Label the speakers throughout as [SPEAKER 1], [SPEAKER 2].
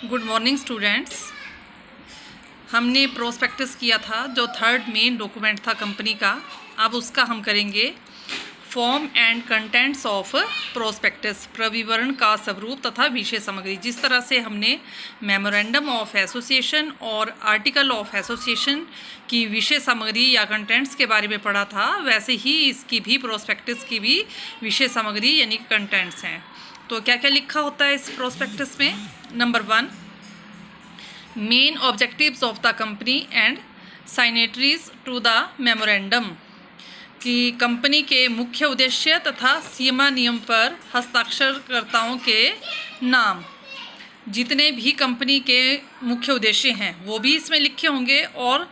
[SPEAKER 1] Good morning students. हमने prospectus किया था जो थर्ड मेन डॉक्यूमेंट था कंपनी का। अब उसका हम करेंगे form and contents of prospectus, प्रविवरण का स्वरूप तथा विषय सामग्री। जिस तरह से हमने मेमोरेंडम ऑफ एसोसिएशन और आर्टिकल ऑफ एसोसिएशन की विषय सामग्री या कंटेंट्स के बारे में पढ़ा था, वैसे ही इसकी भी प्रोस्पेक्टस की भी विषय सामग्री यानी कंटेंट्स हैं। तो क्या क्या लिखा होता है इस प्रोस्पेक्टस में? Number 1, main objectives of the company and signatories to the memorandum, कि कंपनी के मुख्य उद्देश्य तथा सीमा नियम पर हस्ताक्षरकर्ताओं के नाम। जितने भी कंपनी के मुख्य उद्देश्य हैं वो भी इसमें लिखे होंगे, और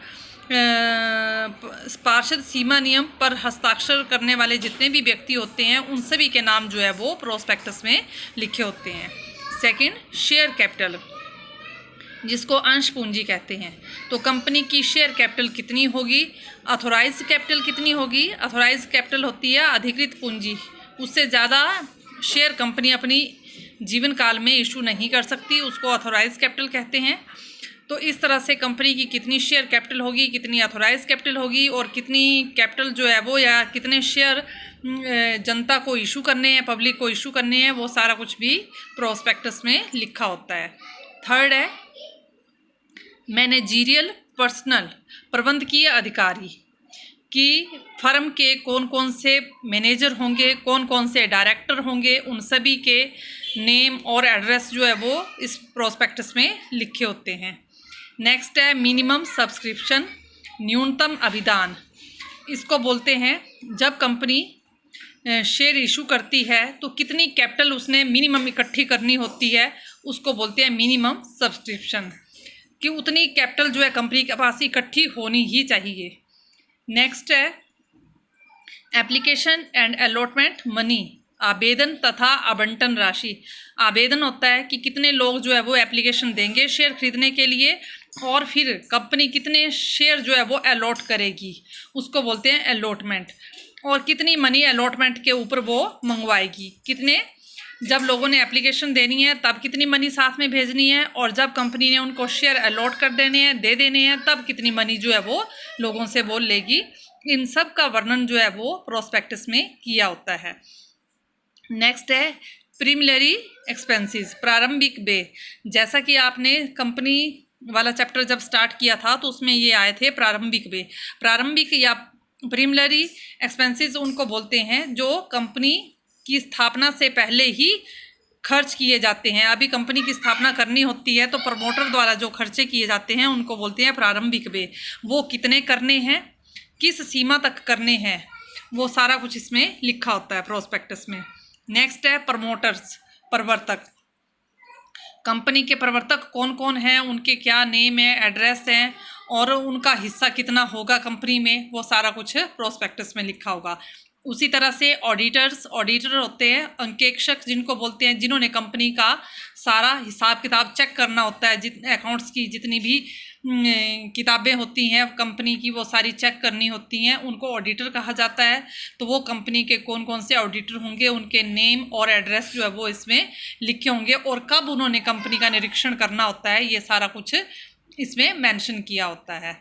[SPEAKER 1] पार्षद सीमा नियम पर हस्ताक्षर करने वाले जितने भी व्यक्ति होते हैं उन सभी के नाम जो है वो प्रोस्पेक्टस में लिखे होते हैं। सेकंड, शेयर कैपिटल, जिसको अंश पूंजी कहते हैं। तो कंपनी की शेयर कैपिटल कितनी होगी, ऑथोराइज कैपिटल कितनी होगी। ऑथोराइज कैपिटल होती है अधिकृत पूंजी, उससे ज़्यादा शेयर कंपनी अपनी जीवन काल में इशू नहीं कर सकती, उसको ऑथोराइज कैपिटल कहते हैं। तो इस तरह से कंपनी की कितनी शेयर कैपिटल होगी, कितनी ऑथोराइज कैपिटल होगी, और कितनी कैपिटल जो है वो या कितने शेयर जनता को इशू करने हैं, पब्लिक को इशू करने हैं, वो सारा कुछ भी प्रोस्पेक्टस में लिखा होता है। थर्ड है मैनेजीरियल पर्सनल, प्रबंधकीय अधिकारी, कि फर्म के कौन कौन से मैनेजर होंगे, कौन कौन से डायरेक्टर होंगे, उन सभी के नेम और एड्रेस जो है वो इस प्रोस्पेक्टस में लिखे होते हैं। नेक्स्ट है मिनिमम सब्सक्रिप्शन, न्यूनतम अभिदान। इसको बोलते हैं जब कंपनी शेयर इशू करती है तो कितनी कैपिटल उसने मिनिमम इकट्ठी करनी होती है, उसको बोलते हैं मिनिमम सब्सक्रिप्शन, कि उतनी कैपिटल जो है कंपनी के पास इकट्ठी होनी ही चाहिए। नेक्स्ट है एप्लीकेशन एंड अलॉटमेंट मनी, आवेदन तथा आवंटन राशि। आवेदन होता है कि कितने लोग जो है वो एप्लीकेशन देंगे शेयर खरीदने के लिए, और फिर कंपनी कितने शेयर जो है वो अलॉट करेगी, उसको बोलते हैं अलॉटमेंट। और कितनी मनी अलॉटमेंट के ऊपर वो मंगवाएगी, कितने, जब लोगों ने एप्लीकेशन देनी है तब कितनी मनी साथ में भेजनी है, और जब कंपनी ने उनको शेयर अलॉट कर देने हैं, दे देने हैं, तब कितनी मनी जो है वो लोगों से बोल लेगी। इन सब का वर्णन जो है वो प्रोस्पेक्टस में किया होता है। नेक्स्ट है प्रीलिमिनरी एक्सपेंसेस, प्रारंभिक व्यय। जैसा कि आपने कंपनी वाला चैप्टर जब स्टार्ट किया था तो उसमें ये आए थे प्रारंभिक व्यय। प्रारंभिक या प्रीलिमिनरी एक्सपेंसेस उनको बोलते हैं जो कंपनी की स्थापना से पहले ही खर्च किए जाते हैं। अभी कंपनी की स्थापना करनी होती है तो प्रमोटर द्वारा जो खर्चे किए जाते हैं उनको बोलते हैं प्रारंभिक व्यय। वो कितने करने हैं, किस सीमा तक करने हैं, वो सारा कुछ इसमें लिखा होता है प्रोस्पेक्टस में। नेक्स्ट है प्रमोटर्स, प्रवर्तक। कंपनी के प्रवर्तक कौन कौन हैं, उनके क्या नेम है, एड्रेस हैं, और उनका हिस्सा कितना होगा कंपनी में, वो सारा कुछ प्रोस्पेक्टस में लिखा होगा। उसी तरह से ऑडिटर्स, ऑडिटर होते हैं अंकेक्षक जिनको बोलते हैं, जिन्होंने कंपनी का सारा हिसाब किताब चेक करना होता है। अकाउंट्स की जितनी भी किताबें होती हैं कंपनी की वो सारी चेक करनी होती हैं, उनको ऑडिटर कहा जाता है। तो वो कंपनी के कौन कौन से ऑडिटर होंगे, उनके नेम और एड्रेस जो है वो इसमें लिखे होंगे, और कब उन्होंने कंपनी का निरीक्षण करना होता है, ये सारा कुछ इसमें मेंशन किया होता है।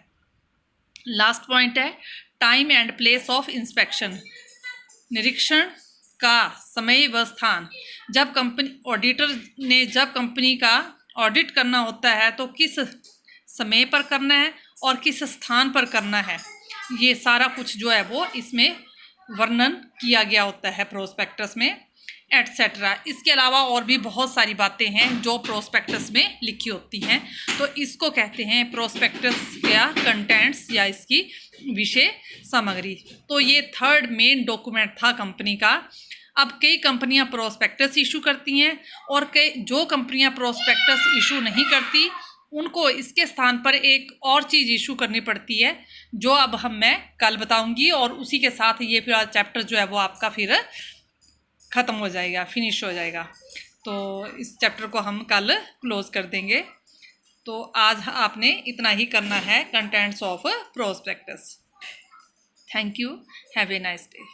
[SPEAKER 1] लास्ट पॉइंट है time and place of inspection, निरीक्षण का समय व स्थान। जब कंपनी ऑडिटर ने जब कंपनी का ऑडिट करना होता है तो किस समय पर करना है और किस स्थान पर करना है, ये सारा कुछ जो है वो इसमें वर्णन किया गया होता है प्रोस्पेक्टस में, एटसेट्रा। इसके अलावा और भी बहुत सारी बातें हैं जो प्रोस्पेक्टस में लिखी होती हैं। तो इसको कहते हैं प्रोस्पेक्टस या कंटेंट्स या इसकी विषय सामग्री। तो ये थर्ड मेन डॉक्यूमेंट था कंपनी का। अब कई कंपनियां प्रोस्पेक्टस इशू करती हैं, और कई जो कंपनियां प्रोस्पेक्टस इशू नहीं करती उनको इसके स्थान पर एक और चीज़ इशू करनी पड़ती है, जो अब मैं कल बताऊंगी, और उसी के साथ ये फिर चैप्टर जो है वो आपका फिर ख़त्म हो जाएगा, फिनिश हो जाएगा। तो इस चैप्टर को हम कल क्लोज कर देंगे। तो आज आपने इतना ही करना है contents of prospectus. Thank you, have a nice day.